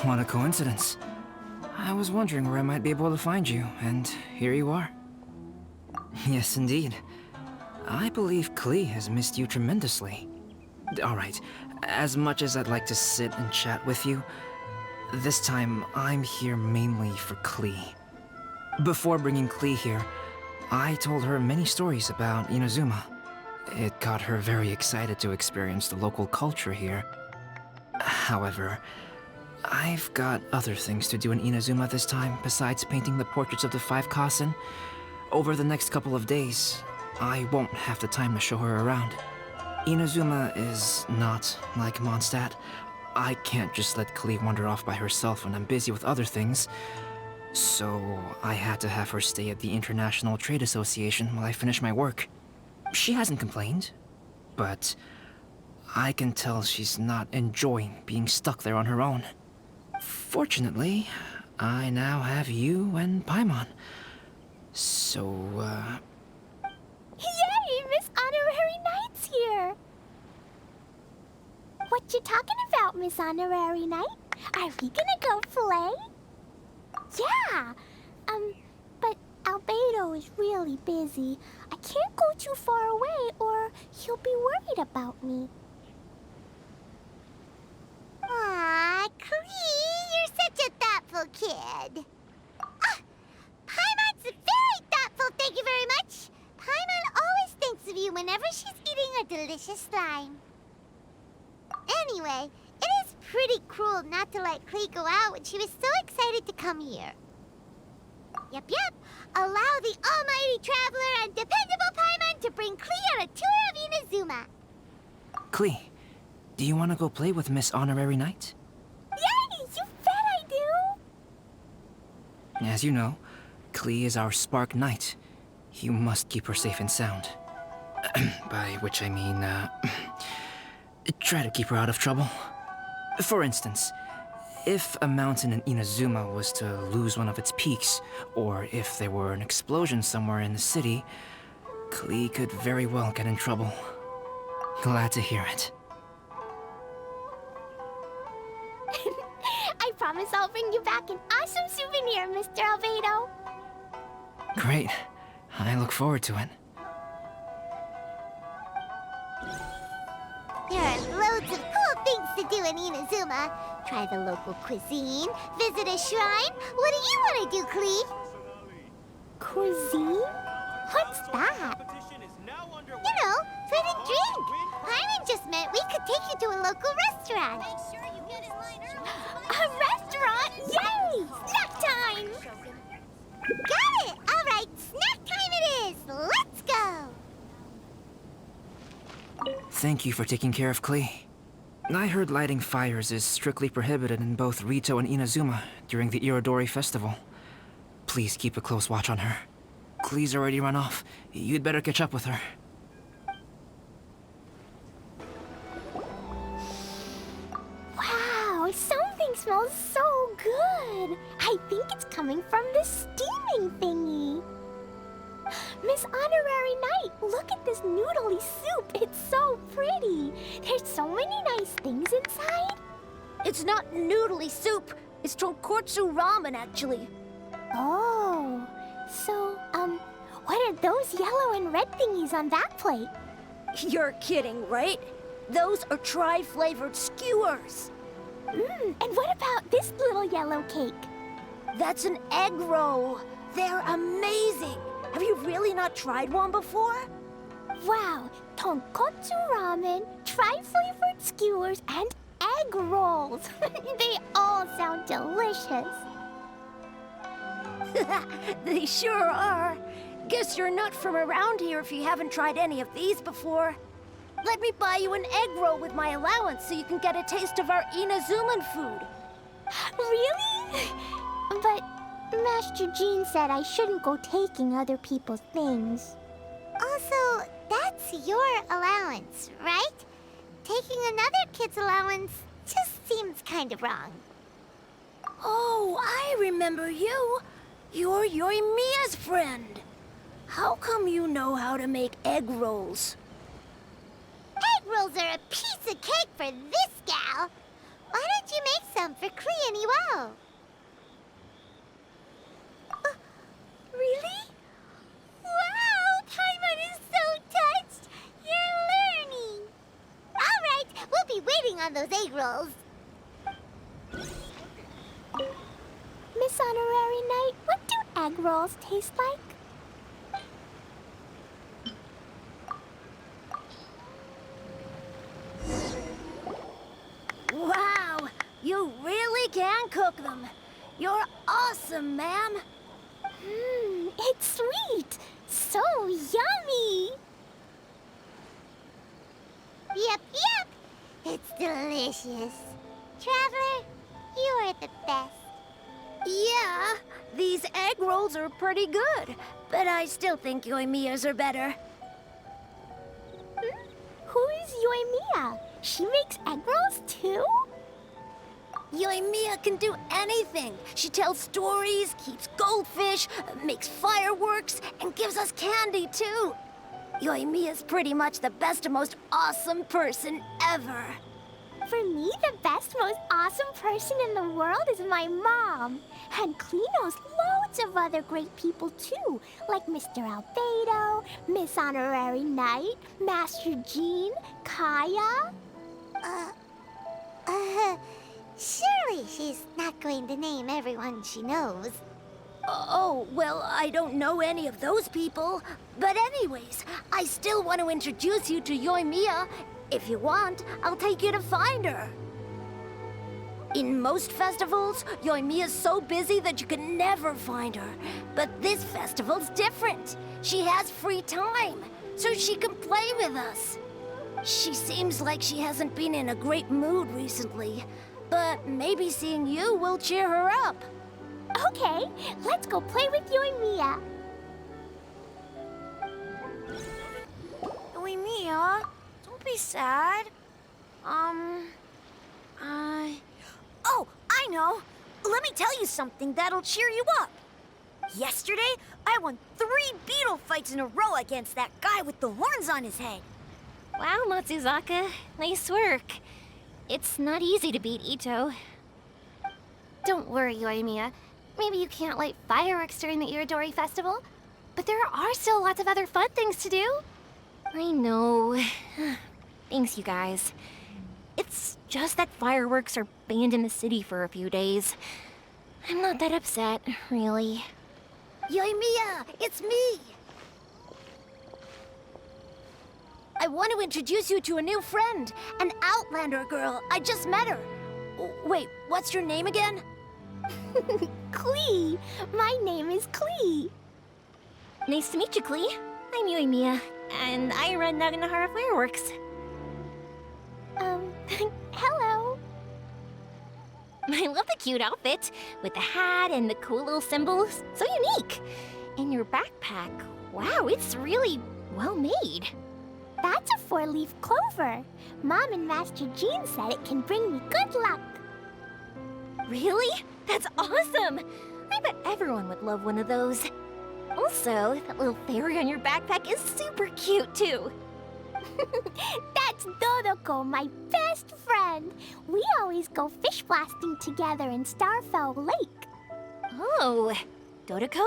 What a coincidence. I was wondering where I might be able to find you, and here you are. Yes, indeed. I believe Klee has missed you tremendously. Alright, as much as I'd like to sit and chat with you, this time I'm here mainly for Klee. Before bringing Klee here, I told her many stories about Inazuma. It got her very excited to experience the local culture here. However, I've got other things to do in Inazuma this time besides painting the portraits of the 5 Kasen. Over the next couple of days, I won't have the time to show her around. Inazuma is not like Mondstadt. I can't just let Klee wander off by herself when I'm busy with other things. So I had to have her stay at the International Trade Association while I finish my work. She hasn't complained, but I can tell she's not enjoying being stuck there on her own. Fortunately, I now have you and Paimon. So, Yay! Miss Honorary Knight's here! What you talking about, Miss Honorary Knight? Are we gonna go play? Yeah! But Albedo is really busy. I can't go too far away or he'll be worried about me. Aw, Klee, you're such a thoughtful kid. Ah, Paimon's very thoughtful, thank you very much. Paimon always thinks of you whenever she's eating a delicious slime. Anyway, it is pretty cruel not to let Klee go out when she was so excited to come here. Yep. Allow the almighty traveler and dependable Paimon to bring Klee on a tour of Inazuma. Klee, do you want to go play with Miss Honorary Knight? Yay! You bet I do! As you know, Klee is our Spark Knight. You must keep her safe and sound. By which I mean, try to keep her out of trouble. For instance, if a mountain in Inazuma was to lose one of its peaks, or if there were an explosion somewhere in the city, Klee could very well get in trouble. Glad to hear it. I promise I'll bring you back an awesome souvenir, Mr. Albedo. Great. I look forward to it. There are loads of cool things to do in Inazuma. Try the local cuisine, visit a shrine. What do you want to do, Klee? Cuisine? What's that? You know, food and drink. Paimon just meant we could take you to a local restaurant. Make sure you get in line early. A restaurant? Yay! Snack time! Got it! All right, snack time it is. Let's go. Thank you for taking care of Klee. I heard lighting fires is strictly prohibited in both Rito and Inazuma during the Irodori festival. Please keep a close watch on her. Klee's already run off. You'd better catch up with her. Wow, something smells so good. I think it's coming from the steaming thingy. Miss Honorary Knight, look at this noodly soup. It's so pretty. There's so many nice things inside. It's not noodly soup. It's tonkotsu ramen, actually. Oh, so, what are those yellow and red thingies on that plate? You're kidding, right? Those are tri-flavored skewers. And what about this little yellow cake? That's an egg roll. They're amazing. Have you really not tried one before? Wow, tonkotsu ramen, tri-flavored skewers, and egg rolls. They all sound delicious. They sure are. Guess you're not from around here if you haven't tried any of these before. Let me buy you an egg roll with my allowance so you can get a taste of our Inazuman food. Really? But Master Jean said I shouldn't go taking other people's things. Also, that's your allowance, right? Taking another kid's allowance just seems kind of wrong. Oh, I remember you. You're Yoimiya's friend. How come you know how to make egg rolls? Egg rolls are a piece of cake for this gal. Why don't you make some for Klee and Iwata? those egg rolls. Miss Honorary Knight, what do egg rolls taste like? Wow, you really can cook them. You're awesome, ma'am. It's sweet. So yummy. Yep, yep. It's delicious. Traveler, you are the best. Yeah, these egg rolls are pretty good, but I still think Yoimiya's are better. Who is Yoimiya? She makes egg rolls too? Yoimiya can do anything. She tells stories, keeps goldfish, makes fireworks, and gives us candy too. Yoimiya's pretty much the best and most awesome person ever. For me, the best, most awesome person in the world is my mom. And Klee knows loads of other great people too, like Mr. Albedo, Miss Honorary Knight, Master Jean, Kaya. Surely she's not going to name everyone she knows. Oh, well, I don't know any of those people. But anyways, I still want to introduce you to Yoimiya. If you want, I'll take you to find her. In most festivals, Yoimiya's so busy that you can never find her. But this festival's different. She has free time, so she can play with us. She seems like she hasn't been in a great mood recently, but maybe seeing you will cheer her up. Okay, let's go play with Yoimiya. Yoimiya, don't be sad. Oh, I know. Let me tell you something that'll cheer you up. Yesterday, I won 3 beetle fights in a row against that guy with the horns on his head. Wow, Matsuzaka. Nice work. It's not easy to beat Ito. Don't worry, Yoimiya. Maybe you can't light fireworks during the Iridori Festival, but there are still lots of other fun things to do. I know. Thanks, you guys. It's just that fireworks are banned in the city for a few days. I'm not that upset, really. Yoimiya, it's me! I want to introduce you to a new friend, an Outlander girl. I just met her. Wait, what's your name again? Klee. My name is Klee. Nice to meet you, Klee. I'm Yoimiya, and I run Naganahara Fireworks. Hello. I love the cute outfit, with the hat and the cool little symbols. So unique. And your backpack, wow, it's really well made. That's a 4-leaf clover. Mom and Master Jean said it can bring me good luck. Really? That's awesome! I bet everyone would love one of those. Also, that little fairy on your backpack is super cute, too. That's Dodoko, my best friend. We always go fish blasting together in Starfell Lake. Oh, Dodoko?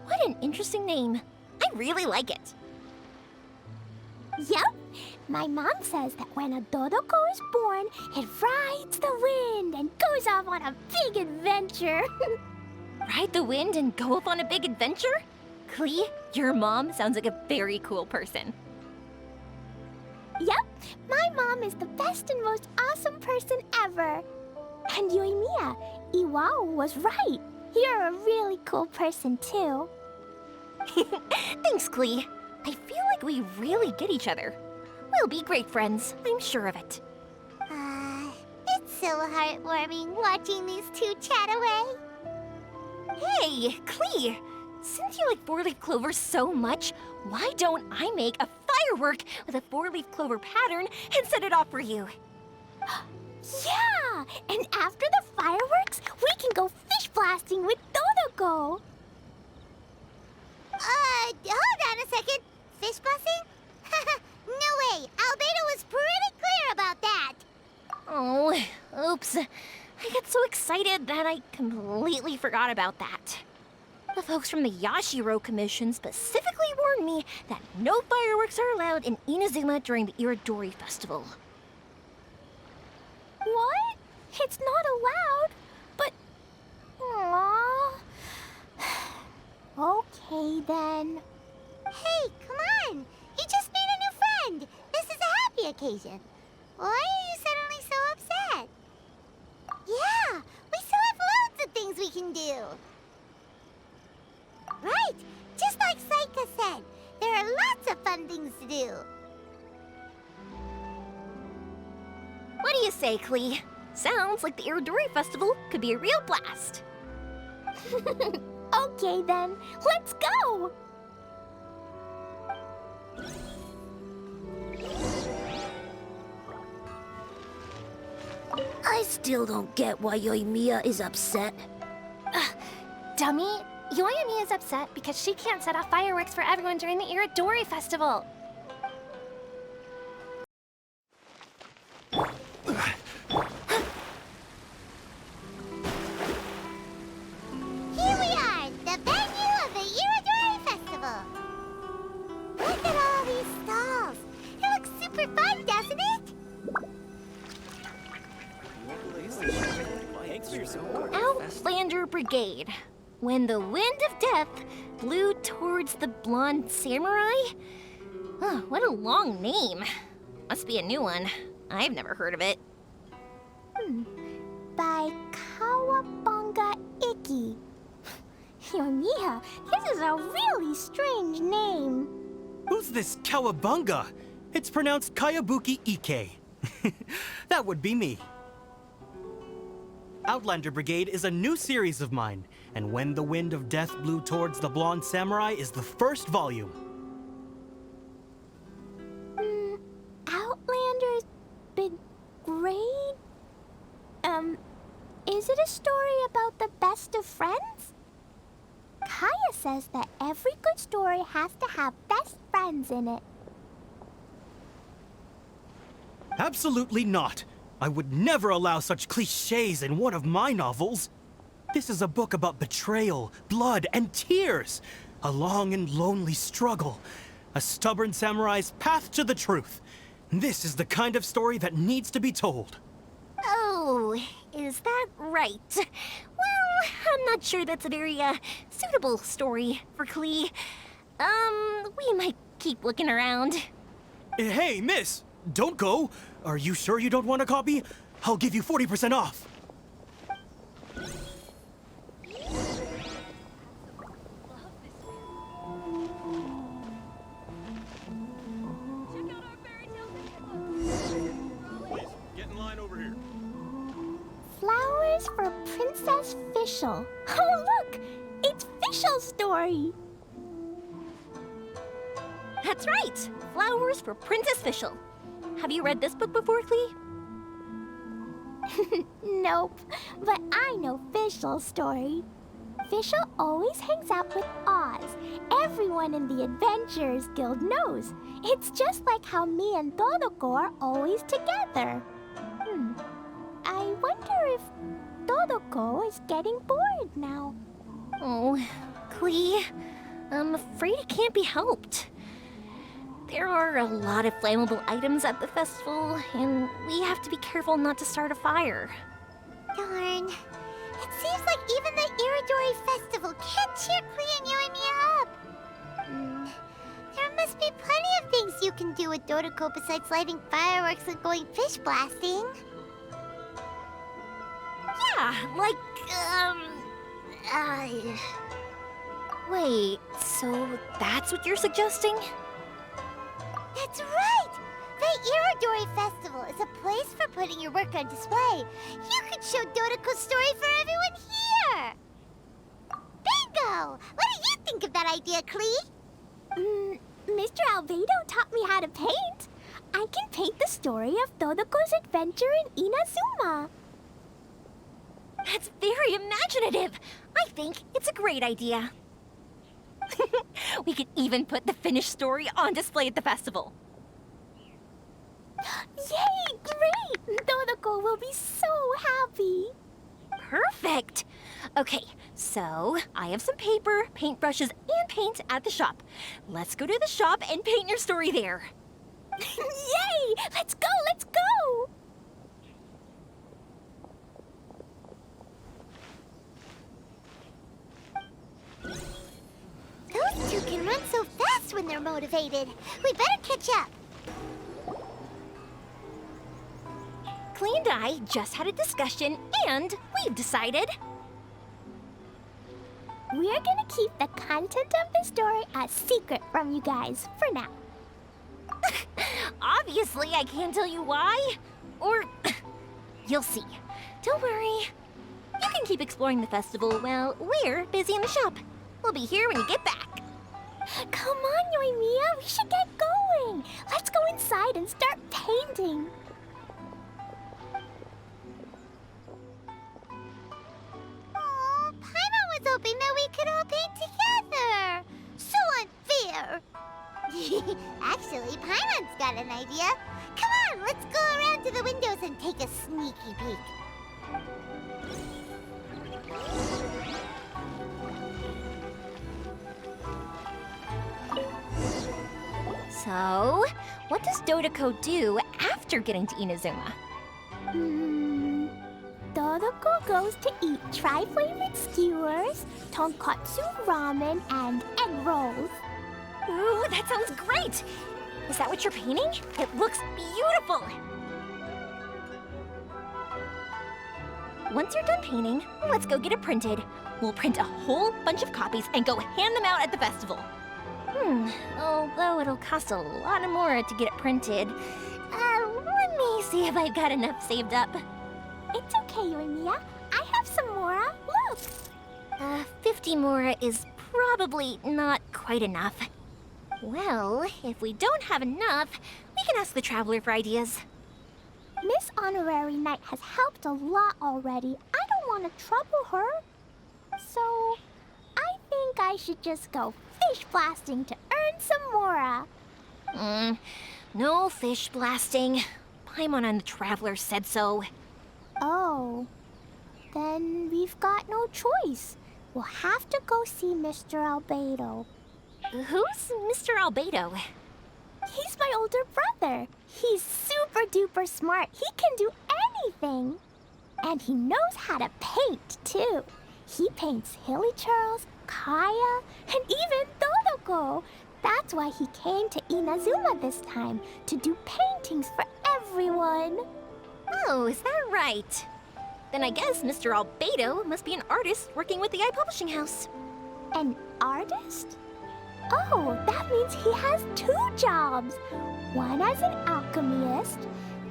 What an interesting name. I really like it. Yep. My mom says that when a Dodoko is born, it rides the wind and goes off on a big adventure. Ride the wind and go off on a big adventure? Klee, your mom sounds like a very cool person. Yep. My mom is the best and most awesome person ever. And Yoimiya, Iwao was right. You're a really cool person, too. Thanks, Klee. I feel like we really get each other. We'll be great friends, I'm sure of it. It's so heartwarming watching these two chat away. Hey, Klee! Since you like 4-leaf clover so much, why don't I make a firework with a 4-leaf clover pattern and set it off for you? Yeah! And after the fireworks, we can go fish blasting with Dodoko. Hold on a second. Fish busing? No way. Albedo was pretty clear about that. Oh, oops. I got so excited that I completely forgot about that. The folks from the Yashiro Commission specifically warned me that no fireworks are allowed in Inazuma during the Iridori Festival. It's not allowed, but... Aww. Okay, then. Hey, come on! You just made a new friend! This is a happy occasion. Why are you suddenly so upset? Yeah, we still have loads of things we can do. Right, just like Saika said, there are lots of fun things to do. What do you say, Klee? Sounds like the Iridori Festival could be a real blast. Okay, then. Let's go! I still don't get why Yoimiya is upset. Dummy, Yoyami is upset because she can't set off fireworks for everyone during the Iridori Festival. Here we are, the venue of the Iridori Festival. Look at all these stalls. It looks super fun, doesn't it? Outlander Brigade. When the wind of death blew towards the blonde samurai? Oh, what a long name. Must be a new one. I've never heard of it. By Kawabunga Iki. Yoimiya, this is a really strange name. Who's this Kawabunga? It's pronounced Kayabuki Ike. That would be me. Outlander Brigade is a new series of mine, and When the Wind of Death Blew Towards the Blonde Samurai is the first volume. Outlander's Big Grade? Is it a story about the best of friends? Kaya says that every good story has to have best friends in it. Absolutely not. I would never allow such cliches in one of my novels. This is a book about betrayal, blood, and tears. A long and lonely struggle. A stubborn samurai's path to the truth. This is the kind of story that needs to be told. Oh, is that right? Well, I'm not sure that's a very, suitable story for Klee. We might keep looking around. Hey, miss! Don't go! Are you sure you don't want a copy? I'll give you 40% off. Get in line over here. Flowers for Princess Fischl. Oh, look! It's Fischl's story! That's right! Flowers for Princess Fischl. Have you read this book before, Klee? Nope, but I know Fischl's story. Fischl always hangs out with Oz. Everyone in the Adventurers Guild knows. It's just like how me and Todoko are always together. I wonder if Todoko is getting bored now. Oh, Klee, I'm afraid it can't be helped. There are a lot of flammable items at the festival, and we have to be careful not to start a fire. Darn. It seems like even the Iridori Festival can't cheer Klee and Yoimiya up. There must be plenty of things you can do with Dodoko besides lighting fireworks and going fish blasting. Yeah, like, Wait, so that's what you're suggesting? That's right! The Iridori Festival is a place for putting your work on display. You could show Dodoko's story for everyone here! Bingo! What do you think of that idea, Klee? Mr. Albedo taught me how to paint. I can paint the story of Dodoko's adventure in Inazuma. That's very imaginative. I think it's a great idea. We could even put the finished story on display at the festival. Yay! Great! Dodoko will be so happy. Perfect. Okay, so I have some paper, paintbrushes, and paint at the shop. Let's go to the shop and paint your story there. Yay! Let's go! Let's go! motivated. We better catch up. Klee and I just had a discussion, and we've decided. We're gonna keep the content of the story a secret from you guys for now. Obviously, I can't tell you why. Or, you'll see. Don't worry. You can keep exploring the festival while we're busy in the shop. We'll be here when you get back. Come on, Yoimiya, we should get going. Let's go inside and start painting. Oh, Paimon was hoping that we could all paint together. So unfair. Actually, Paimon's got an idea. Come on, let's go around to the windows and take a sneaky peek. So, what does Dodoko do after getting to Inazuma? Dodoko goes to eat tri-flavored skewers, tonkatsu ramen, and egg rolls. Ooh, that sounds great! Is that what you're painting? It looks beautiful! Once you're done painting, let's go get it printed. We'll print a whole bunch of copies and go hand them out at the festival. Although it'll cost a lot more to get it printed. Let me see if I've got enough saved up. It's okay, Yoimiya. I have some more. Look. 50 more is probably not quite enough. Well, if we don't have enough, we can ask the Traveler for ideas. Miss Honorary Knight has helped a lot already. I don't want to trouble her. So, I think I should just go fish blasting to earn some more. No fish blasting. Paimon and the Traveler said so. Oh, then we've got no choice. We'll have to go see Mr. Albedo. Who's Mr. Albedo? He's my older brother. He's super duper smart. He can do anything. And he knows how to paint, too. He paints Hilly Churls, Kaya, and even Dodoko. That's why he came to Inazuma this time, to do paintings for everyone. Oh, is that right? Then I guess Mr. Albedo must be an artist working with the iPublishing House. An artist? Oh, that means he has 2 jobs. One as an alchemist,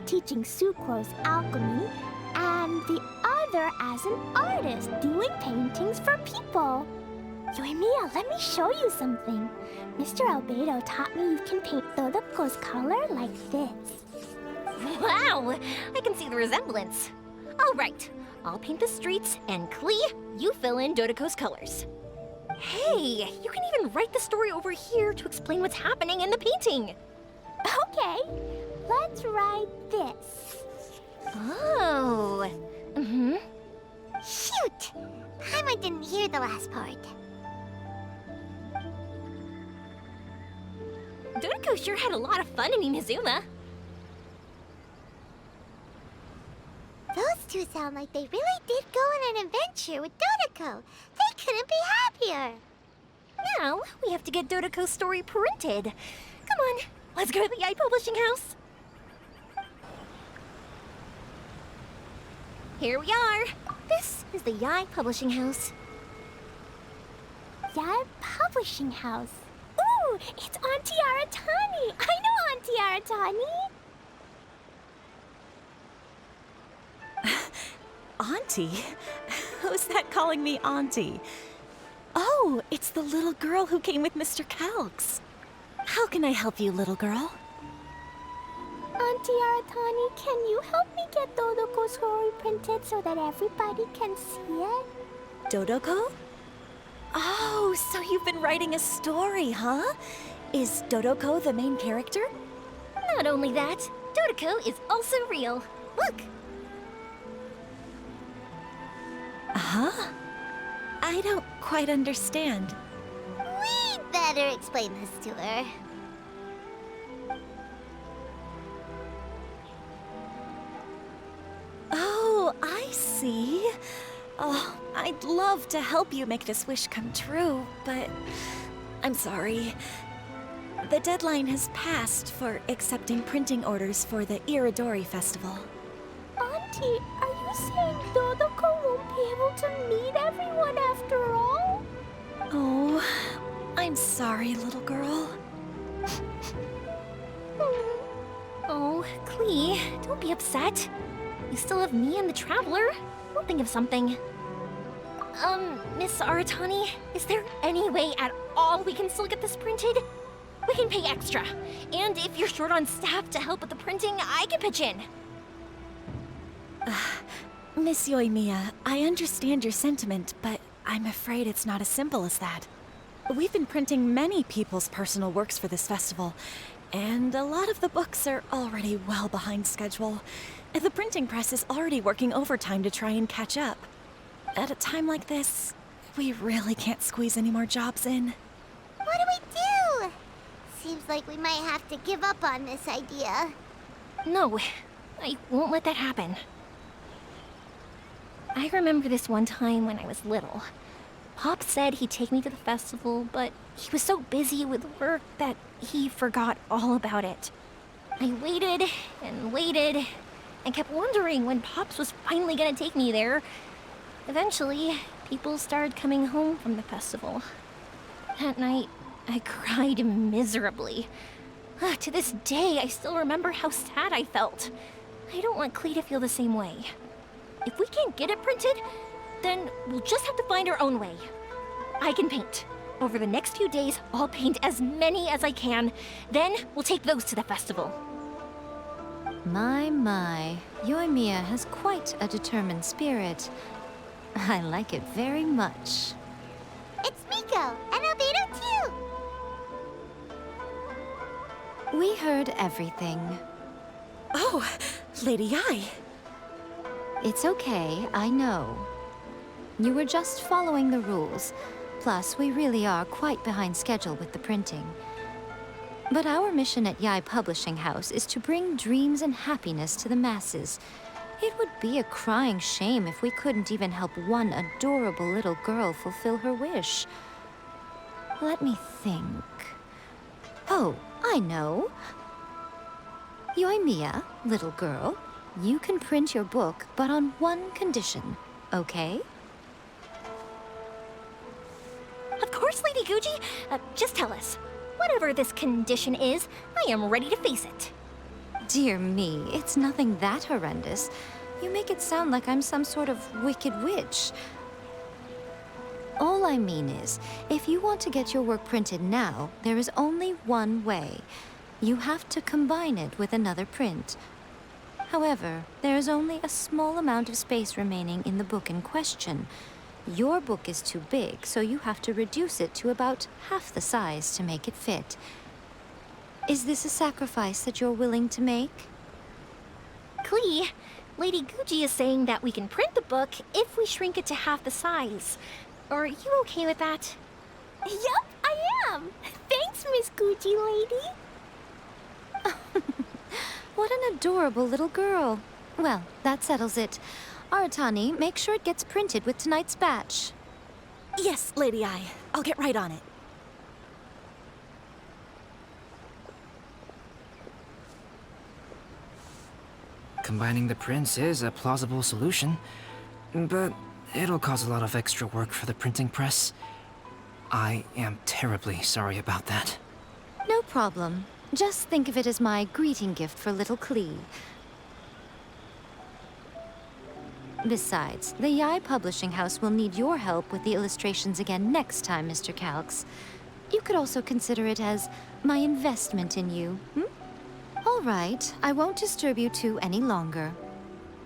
teaching Sucrose alchemy, and the other as an artist, doing paintings for people. Yoimiya, let me show you something. Mr. Albedo taught me you can paint Dodoko's color like this. Wow, I can see the resemblance. All right, I'll paint the streets, and Klee, you fill in Dodoko's colors. Hey, you can even write the story over here to explain what's happening in the painting. Okay, let's write this. Oh, Shoot! Paimon didn't hear the last part. Dodoko sure had a lot of fun in Inazuma. Those two sound like they really did go on an adventure with Dodoko. They couldn't be happier. Now, we have to get Dodoko's story printed. Come on, let's go to the iPublishing House. Here we are. This is the Yai Publishing House. Yai Publishing House. Ooh, it's Auntie Aratani. I know Auntie Aratani. Auntie? Who's that calling me Auntie? Oh, it's the little girl who came with Mr. Calx. How can I help you, little girl? Auntie Aratani, can you help me get Dodoko's story printed so that everybody can see it? Dodoko? Oh, so you've been writing a story, huh? Is Dodoko the main character? Not only that, Dodoko is also real. Look! Huh? I don't quite understand. We'd better explain this to her. Oh, I see. Oh, I'd love to help you make this wish come true, but I'm sorry. The deadline has passed for accepting printing orders for the Iridori Festival. Auntie, are you saying Dodoko won't be able to meet everyone after all? Oh, I'm sorry, little girl. Oh, Klee, don't be upset. You still have me and the Traveler. We'll think of something. Miss Aratani, is there any way at all we can still get this printed? We can pay extra. And if you're short on staff to help with the printing, I can pitch in. Miss Yoimiya, I understand your sentiment, but I'm afraid it's not as simple as that. We've been printing many people's personal works for this festival, and a lot of the books are already well behind schedule. The printing press is already working overtime to try and catch up. At a time like this, we really can't squeeze any more jobs in. What do we do? Seems like we might have to give up on this idea. No, I won't let that happen. I remember this one time when I was little. Pop said he'd take me to the festival, but he was so busy with work that he forgot all about it. I waited and kept wondering when Pops was finally gonna take me there. Eventually, people started coming home from the festival. That night, I cried miserably. To this day, I still remember how sad I felt. I don't want Klee to feel the same way. If we can't get it printed, then we'll just have to find our own way. I can paint. Over the next few days, I'll paint as many as I can. Then we'll take those to the festival. My. Yoimiya has quite a determined spirit. I like it very much. It's Miko and Albedo too. We heard everything. Oh, Lady Ai. It's okay, I know. You were just following the rules. Plus, we really are quite behind schedule with the printing. But our mission at Yai Publishing House is to bring dreams and happiness to the masses. It would be a crying shame if we couldn't even help one adorable little girl fulfill her wish. Let me think. Oh, I know. Yoimiya, little girl, you can print your book, but on one condition, okay? Of course, Lady Guji. Just tell us. Whatever this condition is, I am ready to face it. Dear me, it's nothing that horrendous. You make it sound like I'm some sort of wicked witch. All I mean is, if you want to get your work printed now, there is only one way. You have to combine it with another print. However, there is only a small amount of space remaining in the book in question. Your book is too big, so you have to reduce it to about half the size to make it fit. Is this a sacrifice that you're willing to make? Klee, Lady Guji is saying that we can print the book if we shrink it to half the size. Are you okay with that? Yup, I am. Thanks, Miss Gucci Lady. What an adorable little girl. Well, that settles it. Aratani, make sure it gets printed with tonight's batch. Yes, Lady Ai. I'll get right on it. Combining the prints is a plausible solution, but it'll cause a lot of extra work for the printing press. I am terribly sorry about that. No problem. Just think of it as my greeting gift for little Klee. Besides, the Yai Publishing House will need your help with the illustrations again next time, Mr. Calx. You could also consider it as my investment in you, All right, I won't disturb you two any longer.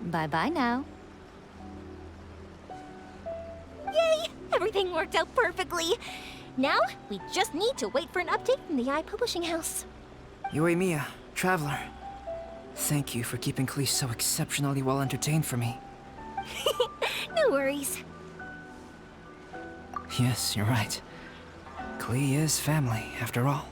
Bye-bye now. Yay! Everything worked out perfectly. Now, we just need to wait for an update from the Yai Publishing House. Yoimiya, Traveler. Thank you for keeping Klee so exceptionally well entertained for me. No worries. Yes, you're right. Klee is family, after all.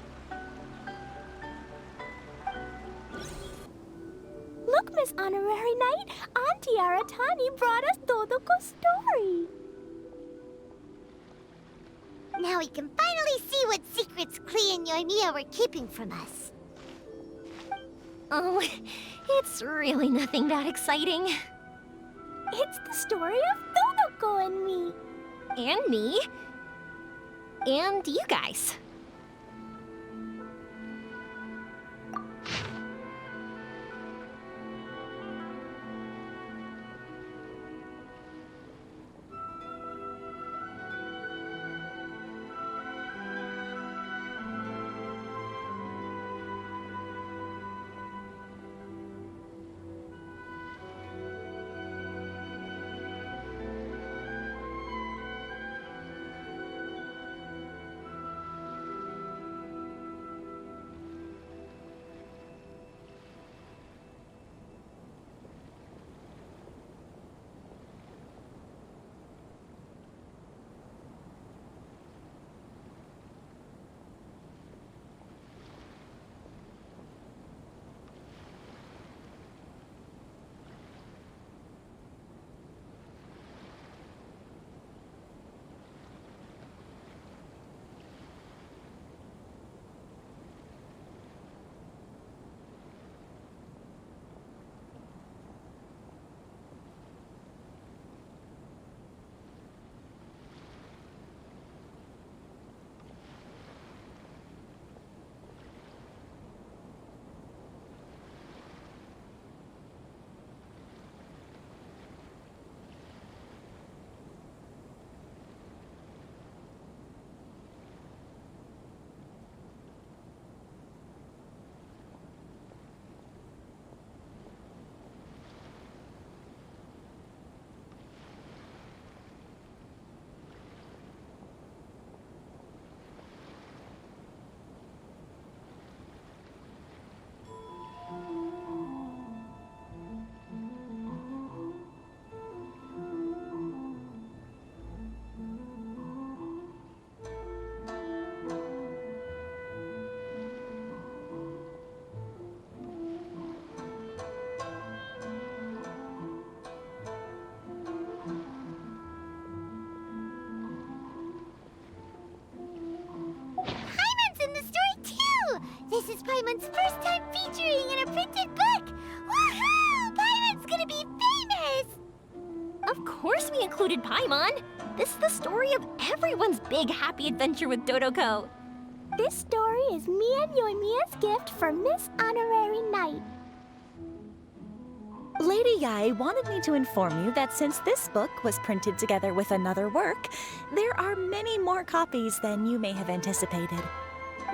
Look, Miss Honorary Knight, Auntie Aratani brought us Dodoko's story. Now we can finally see what secrets Klee and Yoimiya were keeping from us. Oh, it's really nothing that exciting. It's the story of Todoko and me. And me. And you guys. This is Paimon's first time featuring in a printed book! Woohoo! Paimon's gonna be famous! Of course we included Paimon. This is the story of everyone's big happy adventure with Dodoko. This story is me and Yoimiya's gift for Miss Honorary Knight. Lady Yai wanted me to inform you that since this book was printed together with another work, there are many more copies than you may have anticipated.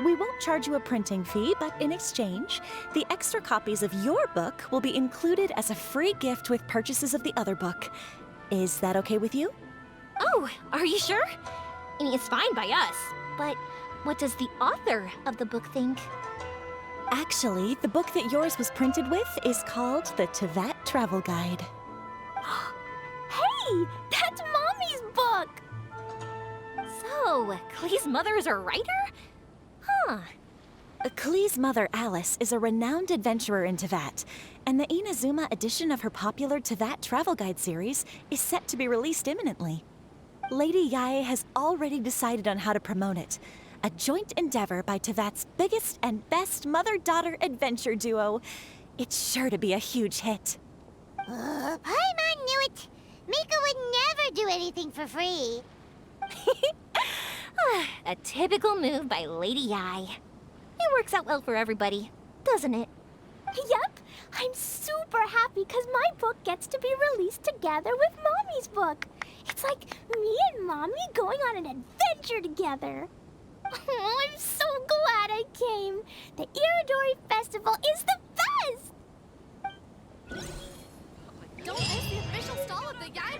We won't charge you a printing fee, but in exchange, the extra copies of your book will be included as a free gift with purchases of the other book. Is that okay with you? Oh, are you sure? I mean, it's fine by us, but what does the author of the book think? Actually, the book that yours was printed with is called the Teyvat Travel Guide. Hey, that's Mommy's book! So, Klee's mother is a writer? Huh. Klee's mother, Alice, is a renowned adventurer in Teyvat, and the Inazuma edition of her popular Teyvat Travel Guide series is set to be released imminently. Lady Yai has already decided on how to promote it, a joint endeavor by Teyvat's biggest and best mother-daughter adventure duo. It's sure to be a huge hit. Paimon knew it! Mika would never do anything for free. A typical move by Lady Yai. It works out well for everybody, doesn't it? Yep, I'm super happy because my book gets to be released together with Mommy's book. It's like me and Mommy going on an adventure together. Oh, I'm so glad I came. The Iridori Festival is the best! Don't miss the official stall of the Yai